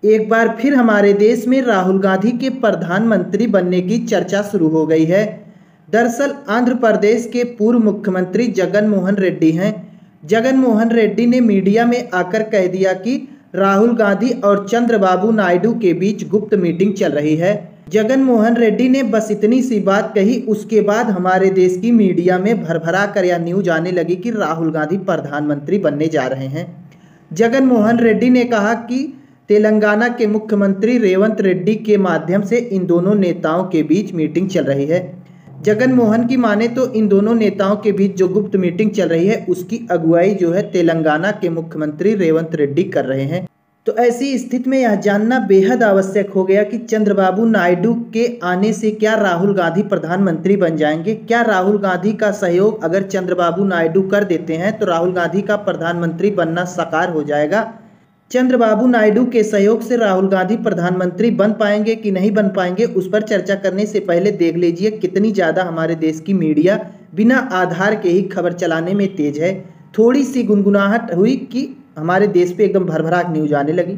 एक बार फिर हमारे देश में राहुल गांधी के प्रधानमंत्री बनने की चर्चा शुरू हो गई है। दरअसल आंध्र प्रदेश के पूर्व मुख्यमंत्री जगन मोहन रेड्डी हैं। जगन मोहन रेड्डी ने मीडिया में आकर कह दिया कि राहुल गांधी और चंद्रबाबू नायडू के बीच गुप्त मीटिंग चल रही है। जगन मोहन रेड्डी ने बस इतनी सी बात कही, उसके बाद हमारे देश की मीडिया में भरभरा कर यह न्यूज आने लगी कि राहुल गांधी प्रधानमंत्री बनने जा रहे हैं। जगन मोहन रेड्डी ने कहा कि तेलंगाना के मुख्यमंत्री रेवंत रेड्डी के माध्यम से इन दोनों नेताओं के बीच मीटिंग चल रही है। जगन मोहन की माने तो इन दोनों नेताओं के बीच जो गुप्त मीटिंग चल रही है उसकी अगुवाई जो है तेलंगाना के मुख्यमंत्री रेवंत रेड्डी कर रहे हैं। तो ऐसी स्थिति में यह जानना बेहद आवश्यक हो गया कि चंद्रबाबू नायडू के आने से क्या राहुल गांधी प्रधानमंत्री बन जाएंगे। क्या राहुल गांधी का सहयोग अगर चंद्रबाबू नायडू कर देते हैं तो राहुल गांधी का प्रधानमंत्री बनना साकार हो जाएगा। चंद्रबाबू नायडू के सहयोग से राहुल गांधी प्रधानमंत्री बन पाएंगे कि नहीं बन पाएंगे, उस पर चर्चा करने से पहले देख लीजिए कितनी ज़्यादा हमारे देश की मीडिया बिना आधार के ही खबर चलाने में तेज है। थोड़ी सी गुनगुनाहट हुई कि हमारे देश पे एकदम भरभराक न्यूज आने लगी।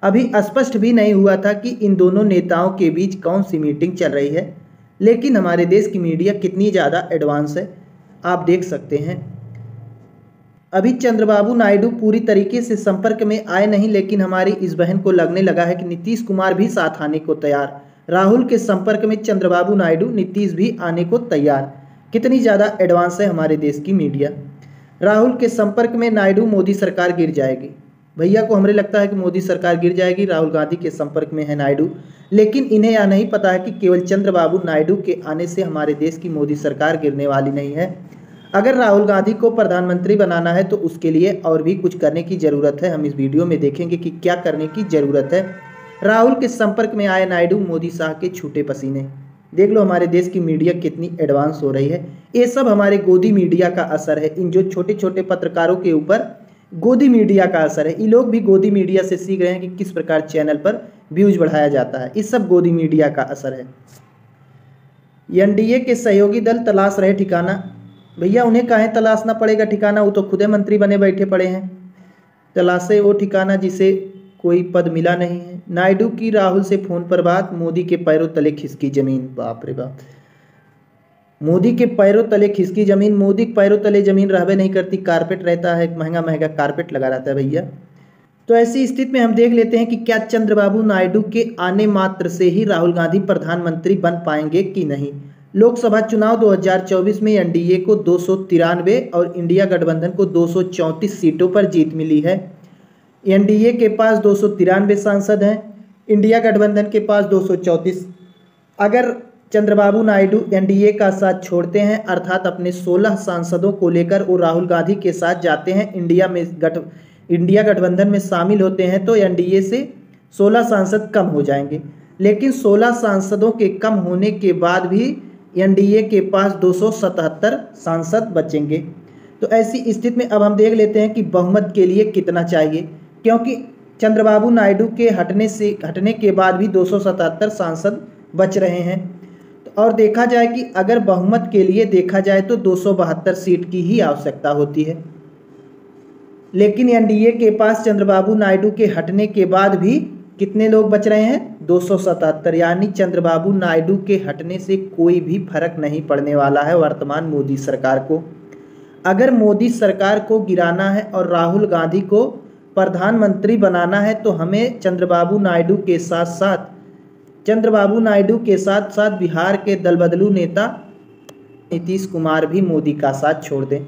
अभी स्पष्ट भी नहीं हुआ था कि इन दोनों नेताओं के बीच कौन सी मीटिंग चल रही है, लेकिन हमारे देश की मीडिया कितनी ज़्यादा एडवांस है आप देख सकते हैं। अभी चंद्रबाबू नायडू पूरी तरीके से संपर्क में आए नहीं, लेकिन हमारी इस बहन को लगने लगा है कि नीतीश कुमार भी साथ आने को तैयार। राहुल के संपर्क में चंद्रबाबू नायडू, नीतीश भी आने को तैयार। कितनी ज़्यादा एडवांस है हमारे देश की मीडिया। राहुल के संपर्क में नायडू, मोदी सरकार गिर जाएगी। भैया को हमें लगता है कि मोदी सरकार गिर जाएगी, राहुल गांधी के संपर्क में है नायडू, लेकिन इन्हें यह नहीं पता है कि केवल चंद्रबाबू नायडू के आने से हमारे देश की मोदी सरकार गिरने वाली नहीं है। अगर राहुल गांधी को प्रधानमंत्री बनाना है तो उसके लिए और भी कुछ करने की ज़रूरत है। हम इस वीडियो में देखेंगे कि क्या करने की ज़रूरत है। राहुल के संपर्क में आए नायडू, मोदी शाह के छूटे पसीने। देख लो हमारे देश की मीडिया कितनी एडवांस हो रही है। ये सब हमारे गोदी मीडिया का असर है। इन जो छोटे छोटे पत्रकारों के ऊपर गोदी मीडिया का असर है। ये लोग भी गोदी मीडिया से सीख रहे हैं कि किस प्रकार चैनल पर व्यूज बढ़ाया जाता है। इस सब गोदी मीडिया का असर है। एनडीए के सहयोगी दल तलाश रहे ठिकाना। भैया उन्हें काहे तलाशना पड़ेगा ठिकाना, वो तो खुदे मंत्री बने बैठे पड़े हैं। तलाशे वो ठिकाना जिसे कोई पद मिला नहीं है। नायडू की राहुल से फोन पर बात, मोदी के पैरों तले खिसकी जमीन। बाप रे बाप, मोदी के पैरों तले खिसकी जमीन। मोदी के पैरों तले जमीन रहबे नहीं करती, कारपेट रहता है, महंगा महंगा कारपेट लगा रहता है भैया। तो ऐसी स्थिति में हम देख लेते हैं कि क्या चंद्रबाबू नायडू के आने मात्र से ही राहुल गांधी प्रधानमंत्री बन पाएंगे कि नहीं। लोकसभा चुनाव 2024 में एनडीए को 293 और इंडिया गठबंधन को 234 सीटों पर जीत मिली है। एनडीए के पास 293 सांसद हैं, इंडिया गठबंधन के पास 234। अगर चंद्रबाबू नायडू एनडीए का साथ छोड़ते हैं, अर्थात अपने 16 सांसदों को लेकर वो राहुल गांधी के साथ जाते हैं, इंडिया गठबंधन में शामिल होते हैं, तो एनडीए से 16 सांसद कम हो जाएंगे। लेकिन 16 सांसदों के कम होने के बाद भी एनडीए के पास 277 सांसद बचेंगे। तो ऐसी स्थिति में अब हम देख लेते हैं कि बहुमत के लिए कितना चाहिए, क्योंकि चंद्रबाबू नायडू के हटने के बाद भी 277 सांसद बच रहे हैं। तो और देखा जाए कि अगर बहुमत के लिए देखा जाए तो 272 सीट की ही आवश्यकता होती है। लेकिन एनडीए के पास चंद्रबाबू नायडू के हटने के बाद भी कितने लोग बच रहे हैं, 277। यानी चंद्रबाबू नायडू के हटने से कोई भी फर्क नहीं पड़ने वाला है वर्तमान मोदी सरकार को। अगर मोदी सरकार को गिराना है और राहुल गांधी को प्रधानमंत्री बनाना है तो हमें चंद्रबाबू नायडू के साथ साथ बिहार के दलबदलू नेता नीतीश कुमार भी मोदी का साथ छोड़ दें।